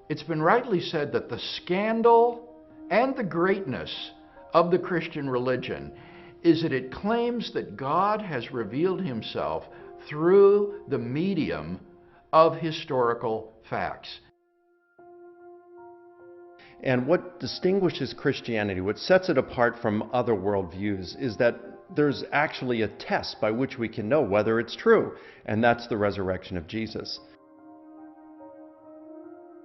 It's been rightly said that the scandal and the greatness of the Christian religion is that it claims that God has revealed himself through the medium of historical facts. And what distinguishes Christianity, what sets it apart from other worldviews, is that there's actually a test by which we can know whether it's true, and that's the resurrection of Jesus.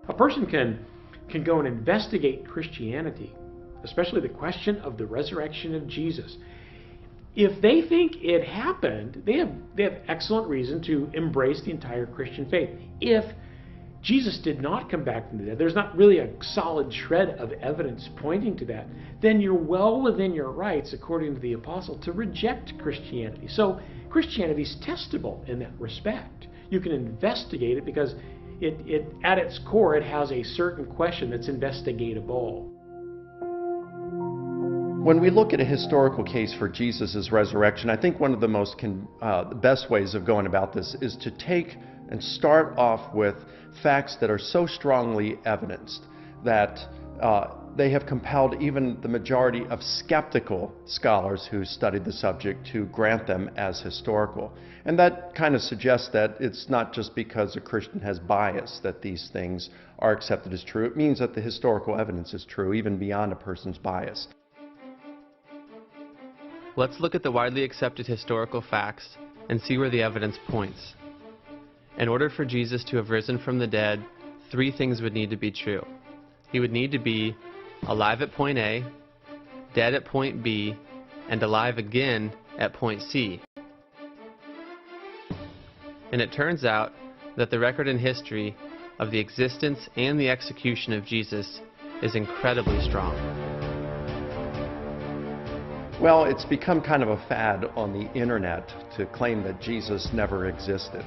A person can go and investigate Christianity, especially the question of the resurrection of Jesus. If they think it happened, they have excellent reason to embrace the entire Christian faith. If Jesus did not come back from the dead, there's not really a solid shred of evidence pointing to that, then you're well within your rights, according to the apostle, to reject Christianity. So Christianity is testable in that respect. You can investigate it because it at its core, it has a certain question that's investigatable. When we look at a historical case for Jesus' resurrection, I think one of the best ways of going about this is to take and start off with facts that are so strongly evidenced that they have compelled even the majority of skeptical scholars who studied the subject to grant them as historical. And that kind of suggests that it's not just because a Christian has bias that these things are accepted as true. It means that the historical evidence is true, even beyond a person's bias. Let's look at the widely accepted historical facts and see where the evidence points. In order for Jesus to have risen from the dead, three things would need to be true. He would need to be alive at point A, dead at point B, and alive again at point C. And it turns out that the record in history of the existence and the execution of Jesus is incredibly strong. Well, it's become kind of a fad on the internet to claim that Jesus never existed.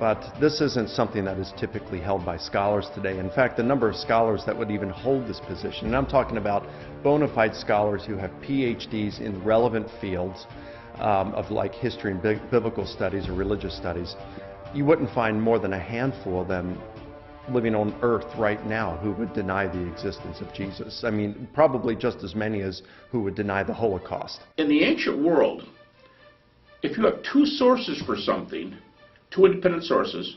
But this isn't something that is typically held by scholars today. In fact, the number of scholars that would even hold this position, and I'm talking about bona fide scholars who have Ph.D.s in relevant fields of like history and biblical studies or religious studies, you wouldn't find more than a handful of them living on earth right now who would deny the existence of Jesus. I mean, probably just as many as who would deny the Holocaust. In the ancient world, if you have two sources for something, two independent sources,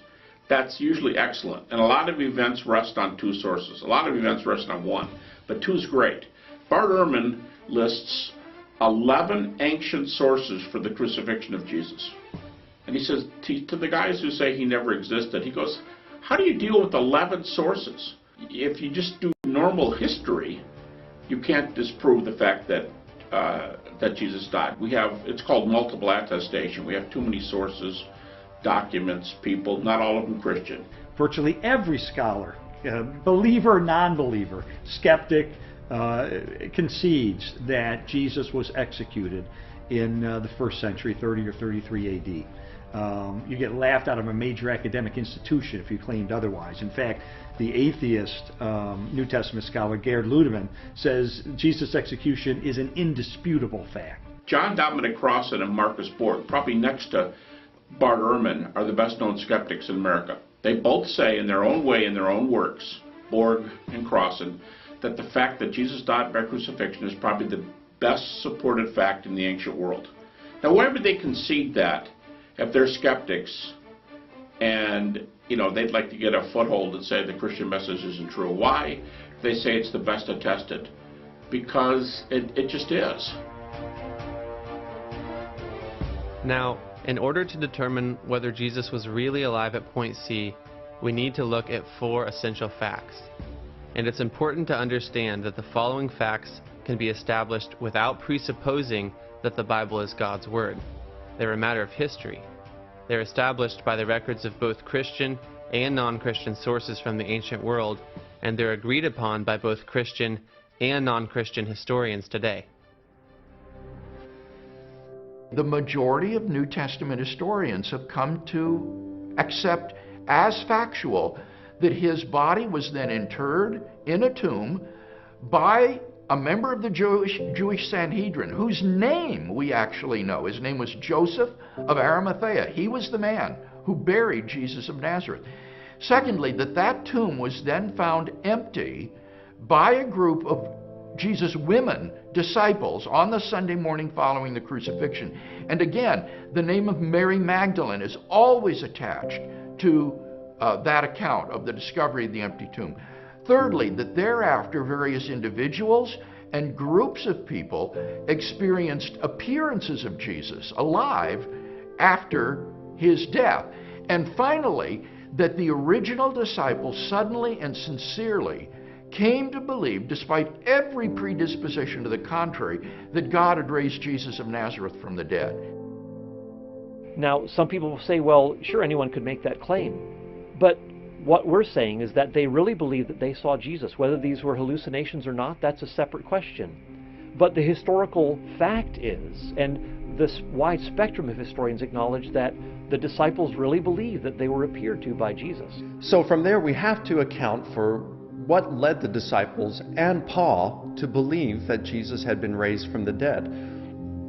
that's usually excellent. And a lot of events rest on two sources. A lot of events rest on one, but two is great. Bart Ehrman lists 11 ancient sources for the crucifixion of Jesus. And he says to the guys who say he never existed, he goes, how do you deal with 11 sources? If you just do normal history, you can't disprove the fact that that Jesus died. It's called multiple attestation. We have too many sources, documents, people, not all of them Christian. Virtually every scholar, believer or non-believer, skeptic, concedes that Jesus was executed in the first century, 30 or 33 AD. You get laughed out of a major academic institution if you claimed otherwise. In fact, the atheist New Testament scholar Gerd Ludemann says Jesus' execution is an indisputable fact. John Dominic Crossan and Marcus Borg, probably next to Bart Ehrman, are the best known skeptics in America. They both say in their own way, in their own works, Borg and Crossan, that the fact that Jesus died by crucifixion is probably the best supported fact in the ancient world. Now, wherever they concede that, if they're skeptics and they'd like to get a foothold and say the Christian message isn't true, why? They say it's the best attested. Because it just is. Now, in order to determine whether Jesus was really alive at point C, we need to look at four essential facts. And it's important to understand that the following facts can be established without presupposing that the Bible is God's Word. They're a matter of history. They're established by the records of both Christian and non-Christian sources from the ancient world, and they're agreed upon by both Christian and non-Christian historians today. The majority of New Testament historians have come to accept as factual that his body was then interred in a tomb by a member of the Jewish Sanhedrin, whose name we actually know. His name was Joseph of Arimathea. He was the man who buried Jesus of Nazareth. Secondly, that tomb was then found empty by a group of Jesus' women disciples on the Sunday morning following the crucifixion. And again, the name of Mary Magdalene is always attached to that account of the discovery of the empty tomb. Thirdly, that thereafter various individuals and groups of people experienced appearances of Jesus alive after his death. And finally, that the original disciples suddenly and sincerely came to believe, despite every predisposition to the contrary, that God had raised Jesus of Nazareth from the dead. Now, some people will say, well, sure, anyone could make that claim. But what we're saying is that they really believed that they saw Jesus. Whether these were hallucinations or not, that's a separate question. But the historical fact is, and this wide spectrum of historians acknowledge, that the disciples really believed that they were appeared to by Jesus. So from there we have to account for what led the disciples and Paul to believe that Jesus had been raised from the dead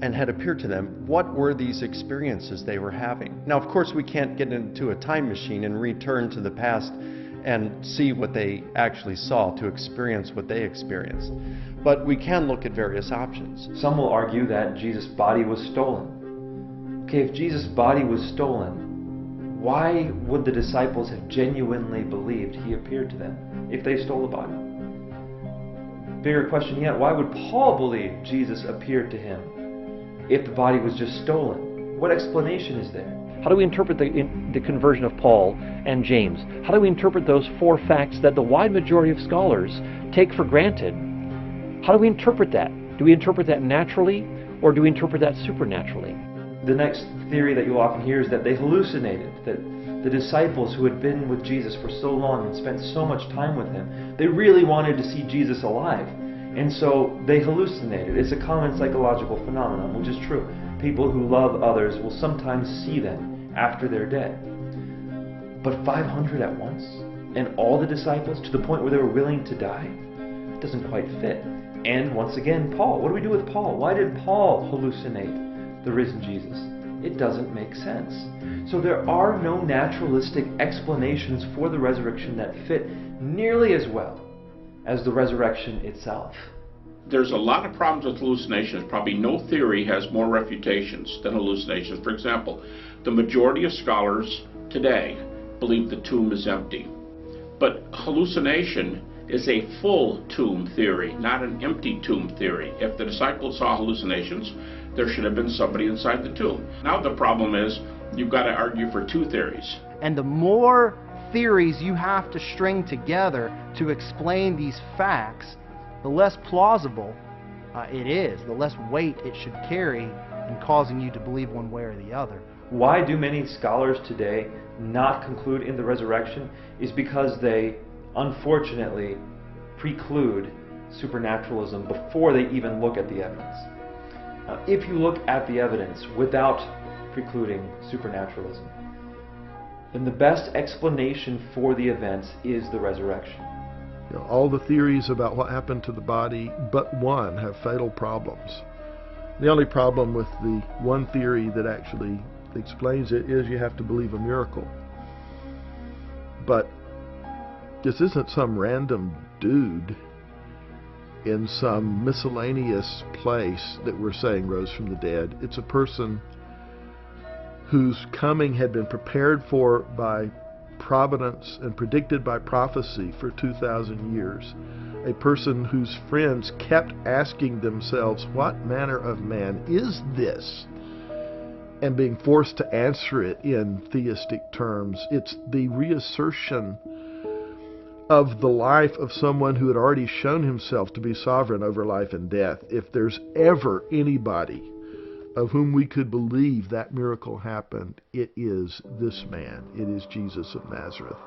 and had appeared to them. What were these experiences they were having? Now, of course, we can't get into a time machine and return to the past and see what they actually saw, to experience what they experienced. But we can look at various options. Some will argue that Jesus' body was stolen. Okay, if Jesus' body was stolen, why would the disciples have genuinely believed he appeared to them if they stole the body? Bigger question yet, why would Paul believe Jesus appeared to him if the body was just stolen? What explanation is there? How do we interpret the conversion of Paul and James? How do we interpret those four facts that the wide majority of scholars take for granted? How do we interpret that? Do we interpret that naturally, or do we interpret that supernaturally? The next theory that you'll often hear is that they hallucinated, that the disciples who had been with Jesus for so long and spent so much time with him, they really wanted to see Jesus alive. And so they hallucinated. It's a common psychological phenomenon, which is true. People who love others will sometimes see them after they're dead. But 500 at once? And all the disciples to the point where they were willing to die? It doesn't quite fit. And once again, Paul. What do we do with Paul? Why did Paul hallucinate the risen Jesus? It doesn't make sense. So there are no naturalistic explanations for the resurrection that fit nearly as well as the resurrection itself. There's a lot of problems with hallucinations. Probably no theory has more refutations than hallucinations. For example, the majority of scholars today believe the tomb is empty. But hallucination is a full tomb theory, not an empty tomb theory. If the disciples saw hallucinations, there should have been somebody inside the tomb. Now the problem is, you've got to argue for two theories. And the more theories you have to string together to explain these facts, the less plausible it is, the less weight it should carry in causing you to believe one way or the other. Why do many scholars today not conclude in the resurrection? Is because they unfortunately preclude supernaturalism before they even look at the evidence. If you look at the evidence without precluding supernaturalism, then the best explanation for the events is the resurrection. You know, all the theories about what happened to the body but one have fatal problems. The only problem with the one theory that actually explains it is you have to believe a miracle. But this isn't some random dude in some miscellaneous place that we're saying rose from the dead. It's a person whose coming had been prepared for by providence and predicted by prophecy for 2,000 years. A person whose friends kept asking themselves, what manner of man is this? And being forced to answer it in theistic terms. It's the reassertion of the life of someone who had already shown himself to be sovereign over life and death. If there's ever anybody of whom we could believe that miracle happened, it is this man. It is Jesus of Nazareth.